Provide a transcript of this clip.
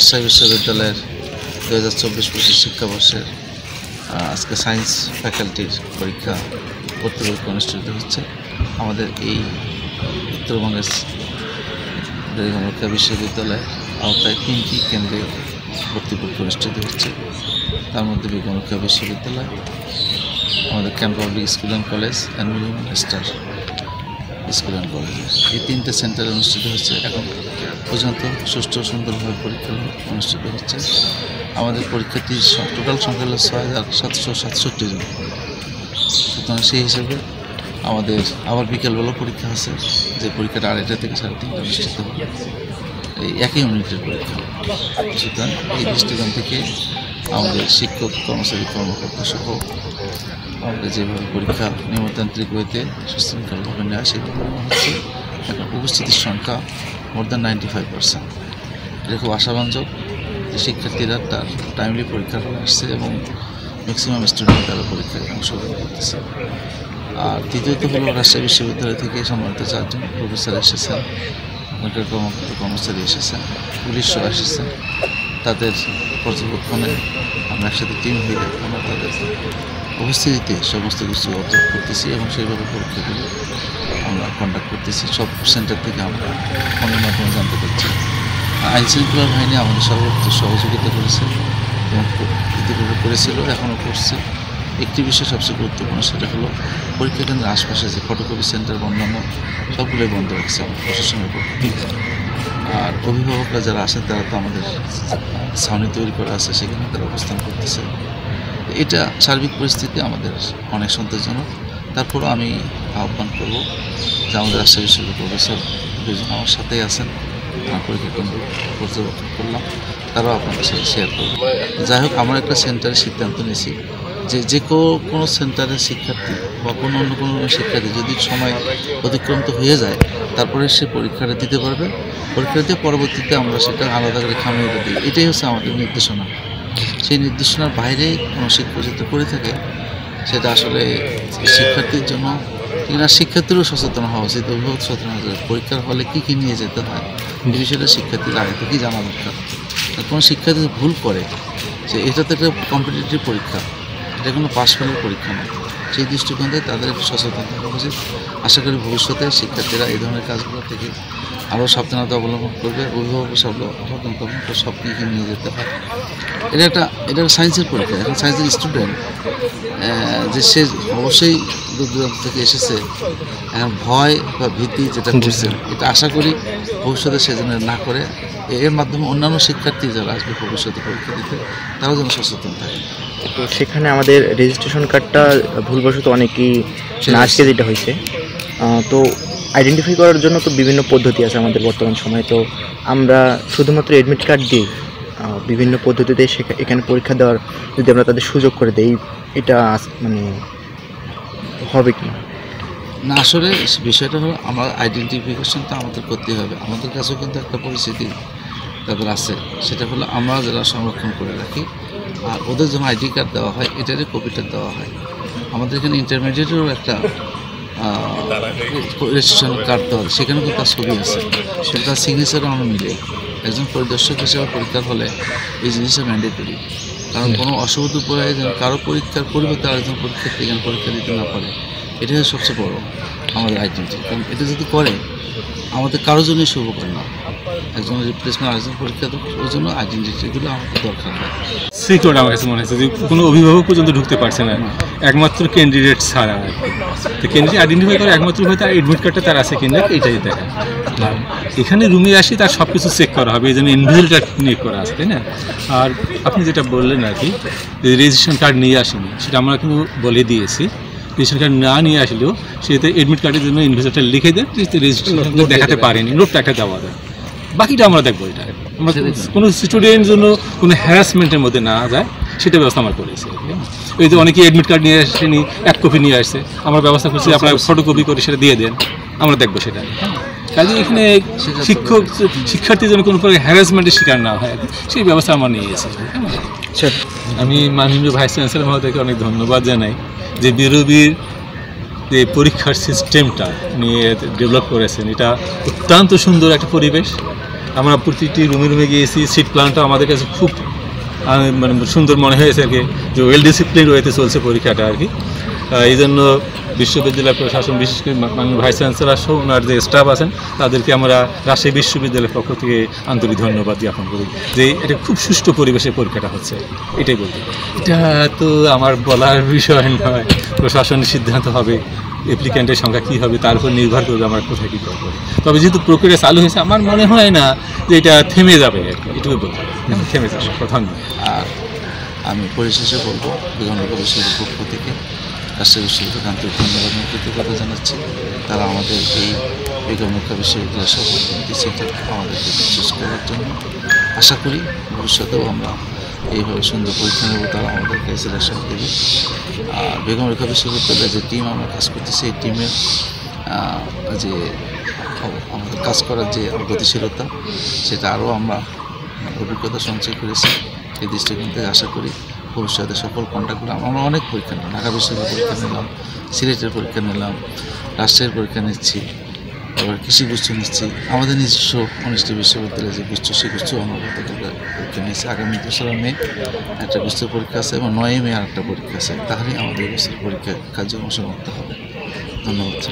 রাজশাহী বিশ্ববিদ্যালয়ের 2024-25 শিক্ষাবর্ষের আজকে সায়েন্স ফ্যাকাল্টির পরীক্ষা ভর্তি পরীক্ষা অনুষ্ঠিত হচ্ছে। আমাদের এই উত্তরবঙ্গের বিশ্ববিদ্যালয়ের আওতায় 3টি কেন্দ্রে ভর্তি পরীক্ষা অনুষ্ঠিত হচ্ছে। তার মধ্যে বিজ্ঞানরক্ষা বিশ্ববিদ্যালয়, আমাদের camp public school and college and million star school and college, এই 3টে সেন্টারে অনুষ্ঠিত হচ্ছে। এখন পর্যন্ত সুষ্ঠু সুন্দরভাবে পরীক্ষা অনুষ্ঠিত হচ্ছে। আমাদের পরীক্ষার্থী টোটাল সংখ্যা হল 6,767 জন। সুতরাং সেই হিসেবে আমাদের আবার বিকেলবেলা পরীক্ষা আছে, যে পরীক্ষাটা 2:30 থেকে 3:30 অনুষ্ঠিত হবে, এই একই ইউনিটের পরীক্ষা। সুতরাং এই দৃষ্টিকোণ থেকে আমাদের শিক্ষক, কর্মচারী, কর্মকর্তা সহ আমাদের যেভাবে পরীক্ষা নিয়মতান্ত্রিক ওয়েতে সুশৃঙ্খলভাবে নেওয়া সেভাবে হচ্ছে। এখন উপস্থিতির সংখ্যা মোর দ্যান 95%। এটা খুব আশাবাঞ্জক যে শিক্ষার্থীরা তার টাইমলি পরীক্ষা হয়ে আসছে এবং ম্যাক্সিমাম স্টুডেন্ট তারা পরীক্ষায় অংশগ্রহণ করতেছে। আর দ্বিতীয়ত হলো রাজশাহী বিশ্ববিদ্যালয় থেকে সম্মানিত 4 জন প্রফেসর এসেছেন, ওখানকার কর্মকর্তা কর্মচারী এসেছেন, পুলিশও এসেছেন। তাদের পর্যবেক্ষণে আমরা একসাথে টিম হয়ে আমরা তাদের উপস্থিতিতে সমস্ত কিছু অবজার্ভ করতেছি এবং সেইভাবে পরীক্ষাগুলো আমরা কন্ডাক্ট করতেছি। সব সেন্টার থেকে আমরা ফোনের মাধ্যমে জানতে পারছি। আইনশৃঙ্খলা বাহিনী আমাদের সর্বোচ্চ সহযোগিতা করেছে এবং ইতিপূর্বে করেছিল, এখনও করছে। একটি বিষয় সবচেয়ে গুরুত্বপূর্ণ, সেটা হলো পরীক্ষা কেন্দ্রের আশপাশে যে ফটোকপি সেন্টার অন্যান্য সবগুলোই বন্ধ রাখছে প্রশাসনের পক্ষ থেকে। আর অভিভাবকরা যারা আসেন তারা তো আমাদের ছাউনি তৈরি করা আছে, সেখানে তারা অবস্থান করতেছে। এটা সার্বিক পরিস্থিতি আমাদের অনেক সন্তোষজনক। তারপরও আমি আহ্বান করব যে আমাদের রাজশাহী বিশ্ববিদ্যালয়ের প্রফেসর 2 জন আমার সাথেই আছেন, পরীক্ষা কেন্দ্র পর্যবেক্ষণ করলাম, তারাও আপনাদের সাথে শেয়ার করব। যাই হোক, আমরা একটা সেন্টারের সিদ্ধান্ত নিয়েছি যে কোনো সেন্টারের শিক্ষার্থী বা অন্য কোনো শিক্ষার্থী যদি সময় অতিক্রান্ত হয়ে যায়, তারপরে সে পরীক্ষাটা দিতে পারবে। পরীক্ষা দিয়ে পরবর্তীতে আমরা সেটা আলাদা করে খামিয়ে দিই। এটাই হচ্ছে আমাদের নির্দেশনা। সেই নির্দেশনার বাইরে কোনো শিক্ষক যদি করে থাকে, সেটা আসলে শিক্ষার্থীর জন্য কিনা শিক্ষার্থীরও সচেতন হওয়া উচিত, অভিভাবক সচেতন হওয়া উচিত। পরীক্ষার হলে কী নিয়ে যেতে হয় এই বিষয়টা শিক্ষার্থীর আগে থেকেই জানা দরকার। কোনো শিক্ষার্থী ভুল করে যে এটা তো একটা কম্পিটিটিভ পরীক্ষা, এটা কোনো পাশ ফেলের পরীক্ষা নয়, সেই দৃষ্টিকোণ থেকে তাদের একটু সচেতন থাকা উচিত। আশা করি ভবিষ্যতে শিক্ষার্থীরা এই ধরনের কাজগুলো থেকে আরও সাবধানতা অবলম্বন করবে। অভিভাবক সচেতন সব কী নিয়ে যেতে হয়। এটা সায়েন্সের পরীক্ষা। এখন সায়েন্সের স্টুডেন্ট যে সে অবশ্যই দূর দূরান্ত থেকে এসেছে, এখন ভয় বা ভীতি যেটা করছে, এটা আশা করি ভবিষ্যতে সে যেন না করে। এর মাধ্যমে অন্যান্য শিক্ষার্থী যারা আসবে ভবিষ্যতে পরীক্ষা দিতে, তারাও যেন সচেতন থাকে। তো সেখানে আমাদের রেজিস্ট্রেশন কার্ডটা ভুলবশত অনেকেই আজকে যেটা হয়েছে, তো আইডেন্টিফাই করার জন্য তো বিভিন্ন পদ্ধতি আছে আমাদের বর্তমান সময়ে। তো আমরা শুধুমাত্র অ্যাডমিট কার্ড দিয়ে বিভিন্ন পদ্ধতিতে এখানে পরীক্ষা দেওয়ার যদি আমরা তাদের সুযোগ করে দেই, এটা মানে হবে কি না? আসলে বিষয়টা হলো আমরা আইডেন্টিফিকেশনটা আমাদের করতে হবে। আমাদের কাছেও কিন্তু একটা পরিস্থিতি তাদের আছে, সেটা হলো আমরা যারা সংরক্ষণ করে রাখি, আর ওদের যখন আইডি কার্ড দেওয়া হয় এটারই কপিটা দেওয়া হয়। আমাদের এখানে ইন্টারমিডিয়েটেরও একটা রেজিস্ট্রেশন কার্ড দেওয়া হয়, সেখানেও কিন্তু তার ছবি আছে, সেটা তার সিগনেচারও আমরা মিলে। একজন পরিদর্শক হিসেবে পরীক্ষার হলে এই জিনিসটা ম্যান্ডেটরি, কারণ কোনো অসুবিধা পড়ে যেন কারো পরীক্ষার পরিবর্তে আরেকজন পরীক্ষার্থী এখানে পরীক্ষা দিতে না পারে, এটাই হচ্ছে সবচেয়ে বড় আমাদের আইডেন্টি। কারণ এটা যদি করে আমাদের কারোর জন্যই শুভকর না, একজন রিপ্লেসমেন্ট আরেকজন পরীক্ষা দেবো, ওই জন্য আইডেন্টিটিগুলো আমাদের দরকার হয়। সিকিউর আমার কাছে মনে হচ্ছে যে কোনো অভিভাবক পর্যন্ত ঢুকতে পারছে না, একমাত্র ক্যান্ডিডেট ছাড়া। তো ক্যান্ডিডেট আইডেন্টিফাই করে একমাত্র হয়তো অ্যাডমিট কার্ডটা তার আছে কিনা এটাই দেখা। আর এখানে রুমে আসি তার সব কিছু চেক করা হবে, এই জন্য ইনভিজিলটা নিয়ে করা আছে, তাই না? আর আপনি যেটা বললেন আর কি, রেজিস্ট্রেশন কার্ড নিয়ে আসেনি, সেটা আমরা কিন্তু বলে দিয়েছি। রেজিস্ট্রেশন কার্ড না নিয়ে আসলেও সেটা অ্যাডমিট কার্ডের জন্য ইনভিজিলটা লিখে দেন, রেজিস্ট্রেশন দেখাতে পারেনি, নোটটা একটা দেওয়া দেয়, বাকিটা আমরা দেখবো। এটা আমরা কোনো স্টুডেন্টের জন্য কোনো হ্যারাসমেন্টের মধ্যে না যায় সেটা ব্যবস্থা আমরা করেছি। ওই যে অনেকে অ্যাডমিট কার্ড নিয়ে আসেনি, 1 কপি নিয়ে আসছে, আমরা ব্যবস্থা করছি আপনার ফটোকপি করে সেটা দিয়ে দেন, আমরা দেখবো সেটা। কাজে এখানে শিক্ষার্থীর জন্য কোনো প্রকার হ্যারাসমেন্টের শিকার না হয়, সেই ব্যবস্থা আমরা নিয়ে এসেছি। আমি মাননীয় ভাইস চ্যান্সেলর মহোদয়কে অনেক ধন্যবাদ জানাই যে বিরবির যে পরীক্ষার সিস্টেমটা নিয়ে ডেভেলপ করেছেন, এটা অত্যন্ত সুন্দর একটা পরিবেশ। আমরা প্রতিটি রুমে রুমে গিয়েছি, সিট প্ল্যানটা আমাদের কাছে খুব মানে সুন্দর মনে হয়েছে আর কি, যে ওয়েল ডিসিপ্লিন রয়েতে চলছে পরীক্ষাটা আর কি। এই জন্য বিশ্ববিদ্যালয় প্রশাসন, বিশেষ করে মাননীয় ভাইস চ্যান্সেলর সহ ওনার যে স্টাফ আছেন তাদেরকে আমরা রাজশাহী বিশ্ববিদ্যালয়ের পক্ষ থেকে আন্তরিক ধন্যবাদ জ্ঞাপন করি যে এটা খুব সুষ্ঠু পরিবেশে পরীক্ষাটা হচ্ছে, এটাই বলতে। এটা তো আমার বলার বিষয় নয়, প্রশাসনের সিদ্ধান্ত হবে, অ্যাপ্লিক্যান্টের সংখ্যা কী হবে তার উপর নির্ভর করবে আমরা কোথায় কী করবো। তবে যেহেতু প্রক্রিয়া চালু হয়েছে, আমার মনে হয় না যে এটা থেমে যাবে আর কি, এটুকু বলতে হবে, থেমে যাবে কথা নয়। আর আমি পরিশেষে বলবো, বেগম রোকেয়া বিশ্ববিদ্যালয়ের পক্ষ থেকে রাজশাহী বিশ্ববিদ্যালয়কে আন্তরিক ধন্যবাদ এবং কৃতজ্ঞতা জানাচ্ছি। তারা আমাদের এই বেগম রোকেয়া বিশ্ববিদ্যালয়ের সকল কমিটি সেটা আমাদেরকে বিশ্বাস করার জন্য। আশা করি ভবিষ্যতেও আমরা এইভাবে সুন্দর পরীক্ষা নেব, তারা আমাদেরকে সিলেকশন দেবে। আর বেগম রোকেয়া বিশ্ববিদ্যালয়ের যে টিম আমরা কাজ করতেছি, এই টিমের যে আমাদের কাজ করার যে গতিশীলতা, সেটা আরও আমরা অভিজ্ঞতা সঞ্চয় করেছি। এই দৃষ্টিকোণ থেকে আশা করি ভবিষ্যতে সকল কন্ট্যাক্টগুলো আমরা অনেক পরীক্ষা নিলাম, ঢাকা বিশ্ববিদ্যালয়ের পরীক্ষা নিলাম, সিলেটের পরীক্ষা নিলাম, রাজশাহীর পরীক্ষা নিচ্ছি, আবার কৃষি গুচ্ছ নিচ্ছি, আমাদের নিজস্ব 19টি বিশ্ববিদ্যালয়ে যে গুচ্ছ, সেই গুচ্ছ আমরা পরীক্ষা নিচ্ছি। আগামী 2রা মে একটা গুচ্ছের পরীক্ষা আছে এবং 9 মে আর একটা পরীক্ষা আছে, তাহলেই আমাদের গুচ্ছের পরীক্ষা কার্যক্রম সমাপ্ত হবে। ধন্যবাদ।